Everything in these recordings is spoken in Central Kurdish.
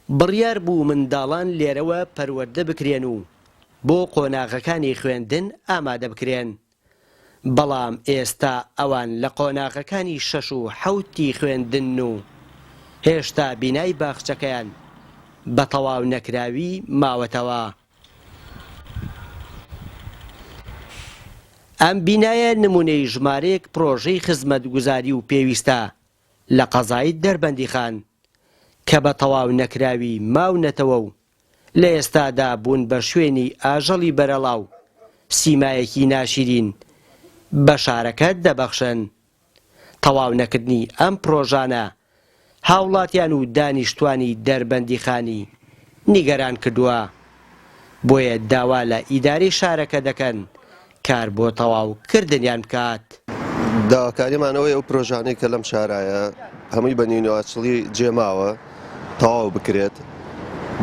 بڕیار بوو منداڵان لێرەوە پەروەردە بکرێن و بۆ قۆناغەکانی خوێندن ئامادە بکرێن. بەڵام ئێستا ئەوان لە قۆناغەکانی 6 و 7 خوێندن و هێشتا بینای باخچەکەیان بە تەواو نەکراوی ماوەتەوە. ئەم بینایە نمونەی ژمارەیەک پرۆژەی خزمەتگوزاری و پێویستە لە قەزای دەربەندیخان کە بە تەواو نەکراوی ماونەتەوە و لە ئێستادا بوون بە شوێنی ئاژەڵی بەرەڵاو سیمایەکی ناشرین بە شارەکە دەبەخشن. تەواو نەکردنی ئەم پرۆژانە هاوڵاتیان و دانیشتوانی دەربەندیخانی نیگەران کردووە، بۆیە داوا لە ئیدارەی شارەکە دەکەن کار بۆ تەواو کردنیان بکات. داواکاریمانەوەی ئەو پرۆژانەی کە لەم شارایە هەمووی بە نیونەواچڵی جێماوە تەواو بکرێت.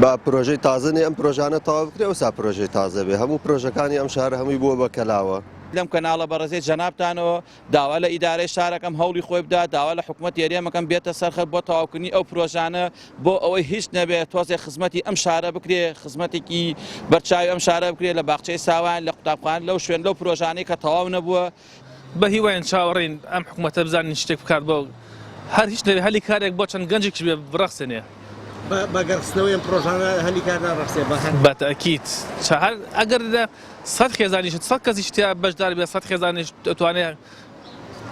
با پرۆژەی تازنێ ئەم پرۆژانە تەواو بکرێت و سا پرۆژەی تازە بێ. هەموو پرۆژەکانی ئەم شارە هەمووی بووە بە کەلاوە. لەم کەناڵە بەڕێزەی جەنابتانەوە داوا لە ئیدارەی شارەکەم هەوڵی خۆی بدا، داوا لە حکوومەت یاریەمەکەم بێتە سەرخەت بۆ تەواوکردنی ئەو پرۆژانە بۆ ئەوەی هیچ نەبێت تۆزێ خزمەتی ئەم شارە بکرێ، خزمەتێکی بەرچاوی ئەم شارە بکرێت لە باخچەی ساوان لە قوتابخانە لەو شوێن لەو پرۆژانەی کە تەواو نەبووە. بە هیوایان چاوەڕێین ئەم حکوومەتە بزانین شتێک بکات بۆ هەر هیچ نەبێ هەلی کارێک بۆ چەند گەنجێکی بێ بڕەخسێنێ. بەگەڕستنەوەی ئەم پرۆژانە هەلی کار ناڕەخسێ بە تەکید ئەگەر 100 خێزانیش 100 کەسیش تیا بەشدار بێ 100 خێزانیش دەتوانێت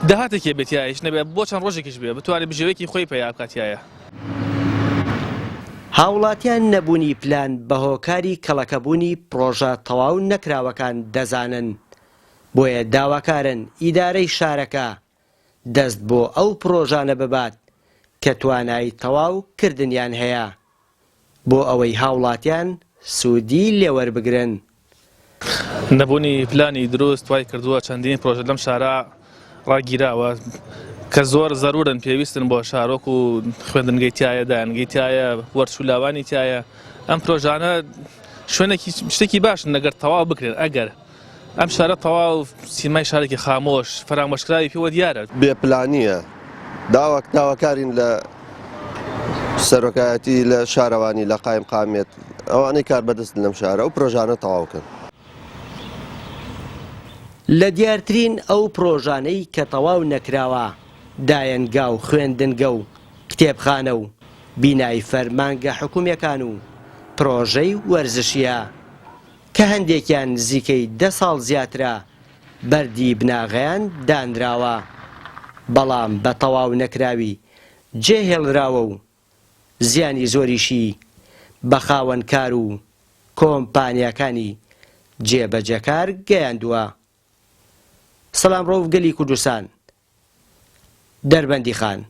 داهاتێکی بێت یایش نەبێ بۆ چەند ڕۆژێکیش بێ بتوانێت بژێوەیەکی خۆی پەیا بکاتایە. هاوڵاتیان نەبوونی پلان بە هۆکاری کەڵەکەبوونی پرۆژە تەواو نەکراوەکان دەزانن، بۆیە داواکارن ئیدارەی شارەکە دەست بۆ ئەو پرۆژانە ببات کە توانای تەواو کردنیان هەیە بۆ ئەوەی هاوڵاتیان سوودی لێوەربگرن. نەبوونی پلانی دروست توای کردووە چەندین پرۆژە لەم شارە ڕاگیراوە کە زۆر زەرورن پێویستن بۆ شارۆک و خوێندنگەی تایە دانگەی تایە وەرچولاوانی تایە. ئەم پرۆژانە شوێنێکی شتێکی باشن ئەگەر تەواو بکرێن. ئەگەر ئەم شارە تەواو سیمای شارێکی خامۆش فەرامۆشکراوی پێوە دیارە بێپلانیە. داواکارین لە سەرۆکایەتی لە شارەوانی لە قایم قامێت ئەوانەی کار بەدەست لەم شارە ئەو پرۆژانە تەواوکەن. لە دیارترین ئەو پرۆژانەی کە تەواو نەکراوە دایەنگا و خوێندنگە و کتێبخانە و بینای فەرمانگە حکوومیەکان و پرۆژەی وەرزشیە کە هەندێکیان نزیکەی 10 ساڵ زیاترە بەردی بناغیان دانراوە، بەڵام بە تەواو نەکراوی جێهێڵراوە و زیانی زۆریشی بە خاوەنکار و کۆمپانیاکانی جێبەجەکار گەیاندووە. سەلام ڕۆو گەلی کوردستان، دەربەندیخان.